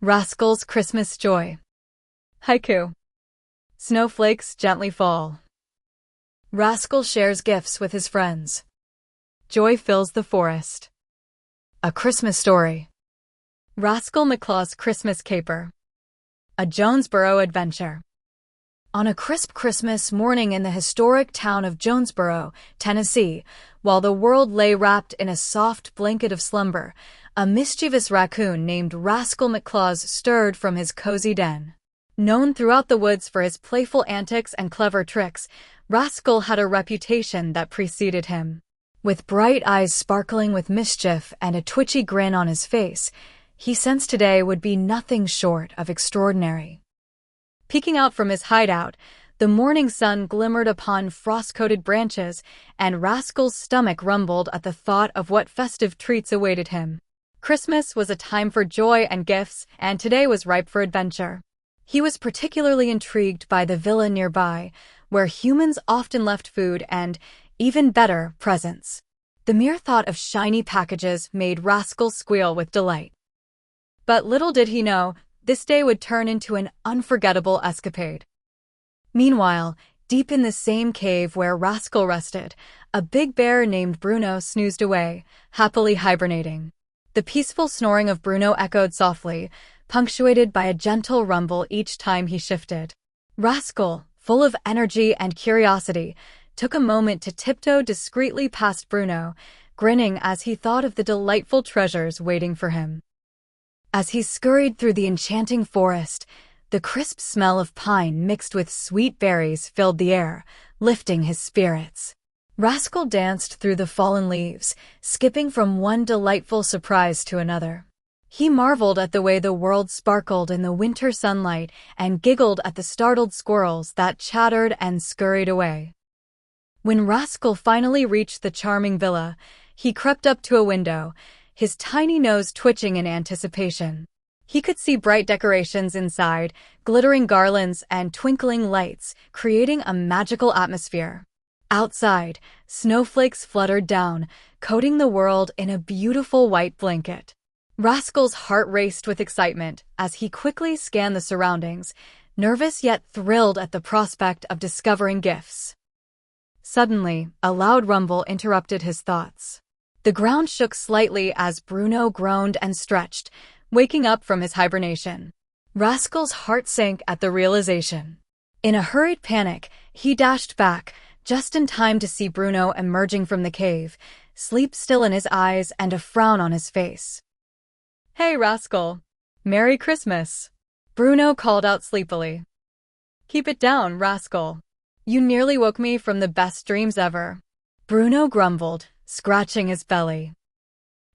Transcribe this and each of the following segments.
Rascal's Christmas Joy. Haiku. Snowflakes gently fall. Rascal shares gifts with his friends. Joy fills the forest. A Christmas Story. Rascal McClaw's Christmas Caper. A Jonesboro Adventure. On a crisp Christmas morning in the historic town of Jonesboro, Tennessee, while the world lay wrapped in a soft blanket of slumber, a mischievous raccoon named Rascal McClaws stirred from his cozy den. Known throughout the woods for his playful antics and clever tricks, Rascal had a reputation that preceded him. With bright eyes sparkling with mischief and a twitchy grin on his face, he sensed today would be nothing short of extraordinary. Peeking out from his hideout, the morning sun glimmered upon frost-coated branches, and Rascal's stomach rumbled at the thought of what festive treats awaited him. Christmas was a time for joy and gifts, and today was ripe for adventure. He was particularly intrigued by the villa nearby, where humans often left food and, even better, presents. The mere thought of shiny packages made Rascal squeal with delight. But little did he know, this day would turn into an unforgettable escapade. Meanwhile, deep in the same cave where Rascal rested, a big bear named Bruno snoozed away, happily hibernating. The peaceful snoring of Bruno echoed softly, punctuated by a gentle rumble each time he shifted. Rascal, full of energy and curiosity, took a moment to tiptoe discreetly past Bruno, grinning as he thought of the delightful treasures waiting for him. As he scurried through the enchanting forest, the crisp smell of pine mixed with sweet berries filled the air, lifting his spirits. Rascal danced through the fallen leaves, skipping from one delightful surprise to another. He marveled at the way the world sparkled in the winter sunlight and giggled at the startled squirrels that chattered and scurried away. When Rascal finally reached the charming villa, he crept up to a window, his tiny nose twitching in anticipation. He could see bright decorations inside, glittering garlands and twinkling lights, creating a magical atmosphere. Outside, snowflakes fluttered down, coating the world in a beautiful white blanket. Rascal's heart raced with excitement as he quickly scanned the surroundings, nervous yet thrilled at the prospect of discovering gifts. Suddenly, a loud rumble interrupted his thoughts. The ground shook slightly as Bruno groaned and stretched, waking up from his hibernation. Rascal's heart sank at the realization. In a hurried panic, he dashed back, just in time to see Bruno emerging from the cave, sleep still in his eyes and a frown on his face. "Hey, Rascal! Merry Christmas!" Bruno called out sleepily. "Keep it down, Rascal. You nearly woke me from the best dreams ever." Bruno grumbled, scratching his belly.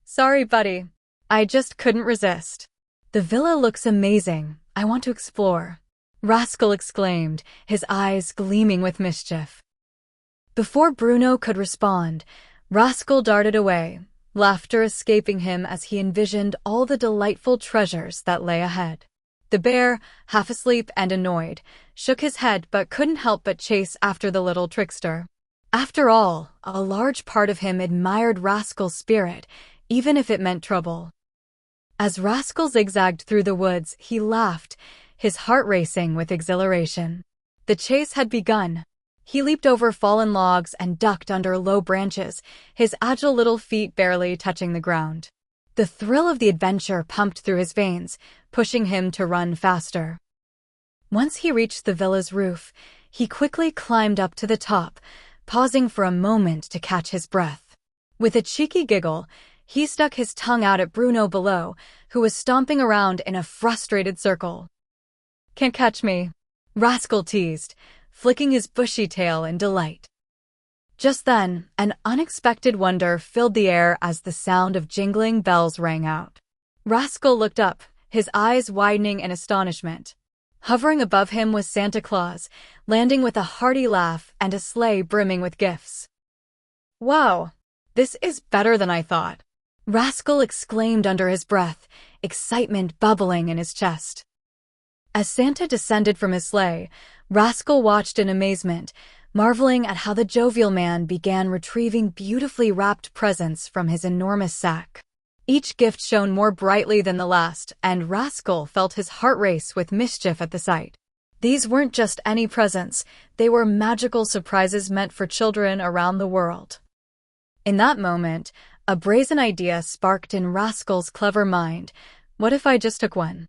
"Sorry, buddy. I just couldn't resist." "The villa looks amazing. I want to explore," Rascal exclaimed, his eyes gleaming with mischief. Before Bruno could respond, Rascal darted away, laughter escaping him as he envisioned all the delightful treasures that lay ahead. The bear, half asleep and annoyed, shook his head but couldn't help but chase after the little trickster. After all, a large part of him admired Rascal's spirit, even if it meant trouble. As Rascal zigzagged through the woods, he laughed, his heart racing with exhilaration. The chase had begun. He leaped over fallen logs and ducked under low branches, his agile little feet barely touching the ground. The thrill of the adventure pumped through his veins, pushing him to run faster. Once he reached the villa's roof, he quickly climbed up to the top, pausing for a moment to catch his breath. With a cheeky giggle, he stuck his tongue out at Bruno below, who was stomping around in a frustrated circle. "Can't catch me," Rascal teased, flicking his bushy tail in delight. Just then, an unexpected wonder filled the air as the sound of jingling bells rang out. Rascal looked up, his eyes widening in astonishment. Hovering above him was Santa Claus, landing with a hearty laugh and a sleigh brimming with gifts. "Wow, this is better than I thought," Rascal exclaimed under his breath, excitement bubbling in his chest. As Santa descended from his sleigh, Rascal watched in amazement, marveling at how the jovial man began retrieving beautifully wrapped presents from his enormous sack. Each gift shone more brightly than the last, and Rascal felt his heart race with mischief at the sight. These weren't just any presents, they were magical surprises meant for children around the world. In that moment, a brazen idea sparked in Rascal's clever mind. What if I just took one?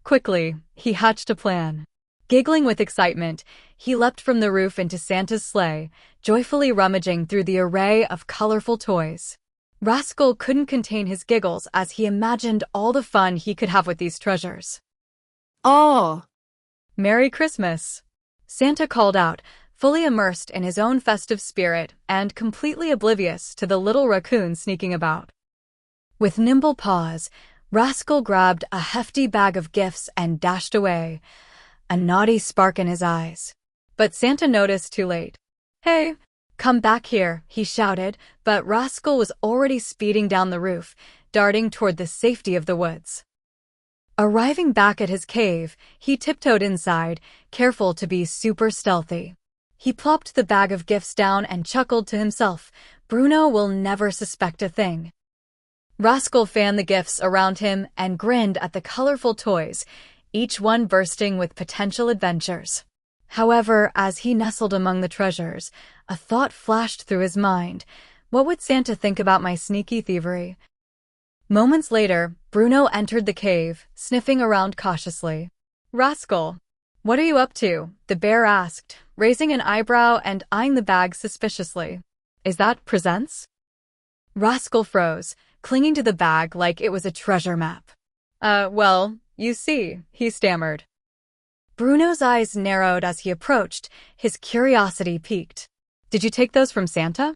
Quickly, he hatched a plan. Giggling with excitement, he leapt from the roof into Santa's sleigh, joyfully rummaging through the array of colorful toys. Rascal couldn't contain his giggles as he imagined all the fun he could have with these treasures. Oh! Merry Christmas! Santa called out, fully immersed in his own festive spirit and completely oblivious to the little raccoon sneaking about. With nimble paws, Rascal grabbed a hefty bag of gifts and dashed away, a naughty spark in his eyes. But Santa noticed too late. "Hey, come back here," he shouted, but Rascal was already speeding down the roof, darting toward the safety of the woods. Arriving back at his cave, he tiptoed inside, careful to be super stealthy. He plopped the bag of gifts down and chuckled to himself, "Bruno will never suspect a thing." Rascal fanned the gifts around him and grinned at the colorful toys, each one bursting with potential adventures. However, as he nestled among the treasures, a thought flashed through his mind. What would Santa think about my sneaky thievery? Moments later, Bruno entered the cave, sniffing around cautiously. "Rascal, what are you up to?" the bear asked, raising an eyebrow and eyeing the bag suspiciously. "Is that presents?" Rascal froze, clinging to the bag like it was a treasure map. Well, you see," he stammered. Bruno's eyes narrowed as he approached, his curiosity piqued. "Did you take those from Santa?"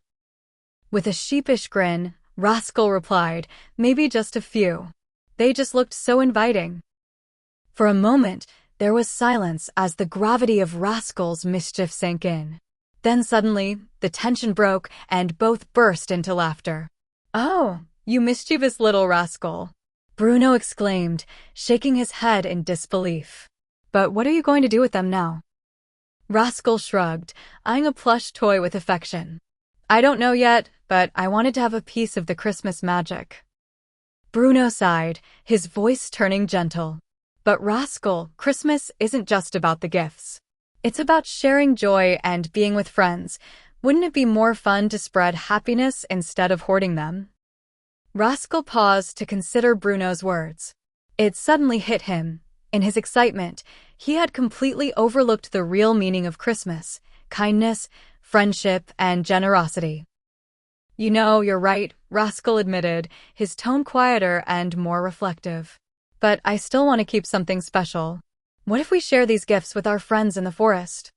With a sheepish grin, Rascal replied, "Maybe just a few. They just looked so inviting." For a moment, there was silence as the gravity of Rascal's mischief sank in. Then suddenly, the tension broke and both burst into laughter. "Oh, you mischievous little rascal!" Bruno exclaimed, shaking his head in disbelief. "But what are you going to do with them now?" Rascal shrugged, eyeing a plush toy with affection. "I don't know yet, but I wanted to have a piece of the Christmas magic." Bruno sighed, his voice turning gentle. "But Rascal, Christmas isn't just about the gifts. It's about sharing joy and being with friends. Wouldn't it be more fun to spread happiness instead of hoarding them?" Rascal paused to consider Bruno's words. It suddenly hit him. In his excitement, he had completely overlooked the real meaning of Christmas: kindness, friendship, and generosity. "You know, you're right," Rascal admitted, his tone quieter and more reflective. "But I still want to keep something special. What if we share these gifts with our friends in the forest?"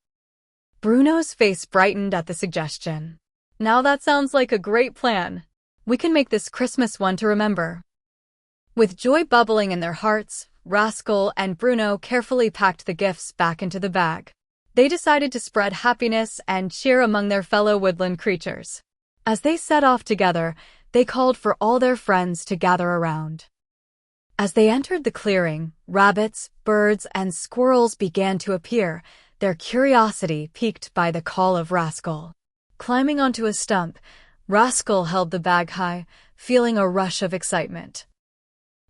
Bruno's face brightened at the suggestion. "Now that sounds like a great plan. We can make this Christmas one to remember." With joy bubbling in their hearts, Rascal and Bruno carefully packed the gifts back into the bag. They decided to spread happiness and cheer among their fellow woodland creatures. As they set off together, they called for all their friends to gather around. As they entered the clearing, rabbits, birds, and squirrels began to appear, their curiosity piqued by the call of Rascal. Climbing onto a stump, Rascal held the bag high, feeling a rush of excitement.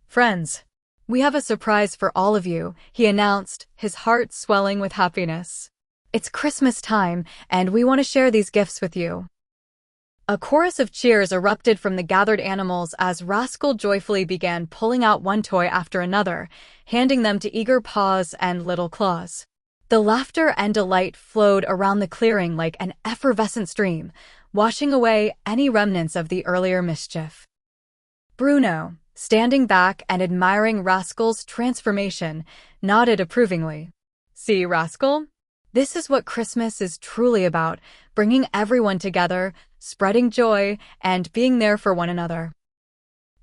"Friends, we have a surprise for all of you," he announced, his heart swelling with happiness. "It's Christmas time, and we want to share these gifts with you." A chorus of cheers erupted from the gathered animals as Rascal joyfully began pulling out one toy after another, handing them to eager paws and little claws. The laughter and delight flowed around the clearing like an effervescent stream, washing away any remnants of the earlier mischief. Bruno, standing back and admiring Rascal's transformation, nodded approvingly. "See, Rascal? This is what Christmas is truly about, bringing everyone together, spreading joy, and being there for one another."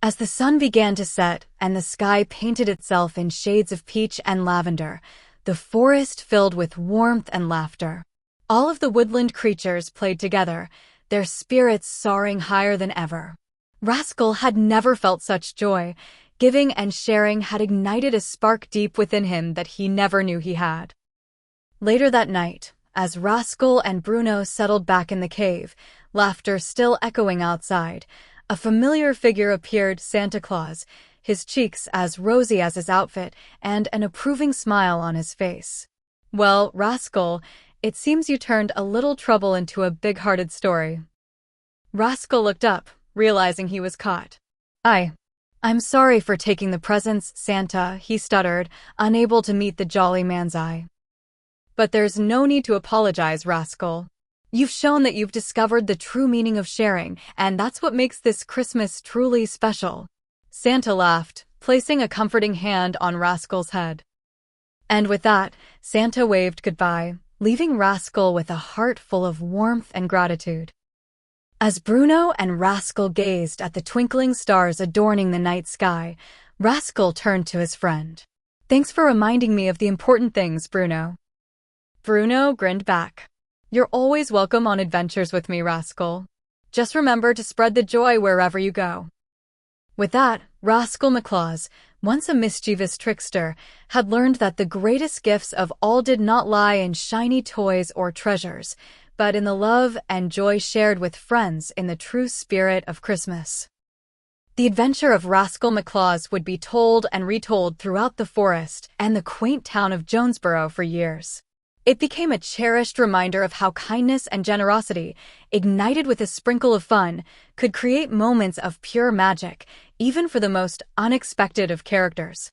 As the sun began to set and the sky painted itself in shades of peach and lavender, the forest filled with warmth and laughter. All of the woodland creatures played together, their spirits soaring higher than ever. Rascal had never felt such joy. Giving and sharing had ignited a spark deep within him that he never knew he had. Later that night, as Rascal and Bruno settled back in the cave, laughter still echoing outside, A familiar figure appeared, Santa Claus, his cheeks as rosy as his outfit and an approving smile on his face. "Well, Rascal, it seems you turned a little trouble into a big-hearted story." Rascal looked up, realizing he was caught. I'm sorry for taking the presents, Santa," he stuttered, unable to meet the jolly man's eye. "But there's no need to apologize, Rascal. You've shown that you've discovered the true meaning of sharing, and that's what makes this Christmas truly special." Santa laughed, placing a comforting hand on Rascal's head. And with that, Santa waved goodbye, leaving Rascal with a heart full of warmth and gratitude. As Bruno and Rascal gazed at the twinkling stars adorning the night sky, Rascal turned to his friend. "Thanks for reminding me of the important things, Bruno." Bruno grinned back. "You're always welcome on adventures with me, Rascal. Just remember to spread the joy wherever you go." With that, Rascal McClaus, once a mischievous trickster, had learned that the greatest gifts of all did not lie in shiny toys or treasures, but in the love and joy shared with friends in the true spirit of Christmas. The adventure of Rascal McClaus would be told and retold throughout the forest and the quaint town of Jonesboro for years. It became a cherished reminder of how kindness and generosity, ignited with a sprinkle of fun, could create moments of pure magic, even for the most unexpected of characters.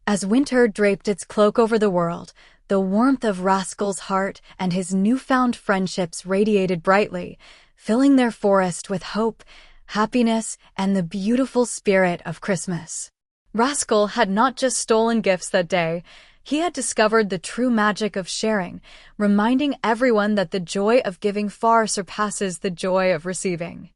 As winter draped its cloak over the world, the warmth of Rascal's heart and his newfound friendships radiated brightly, filling their forest with hope, happiness, and the beautiful spirit of Christmas. Rascal had not just stolen gifts that day, he had discovered the true magic of sharing, reminding everyone that the joy of giving far surpasses the joy of receiving.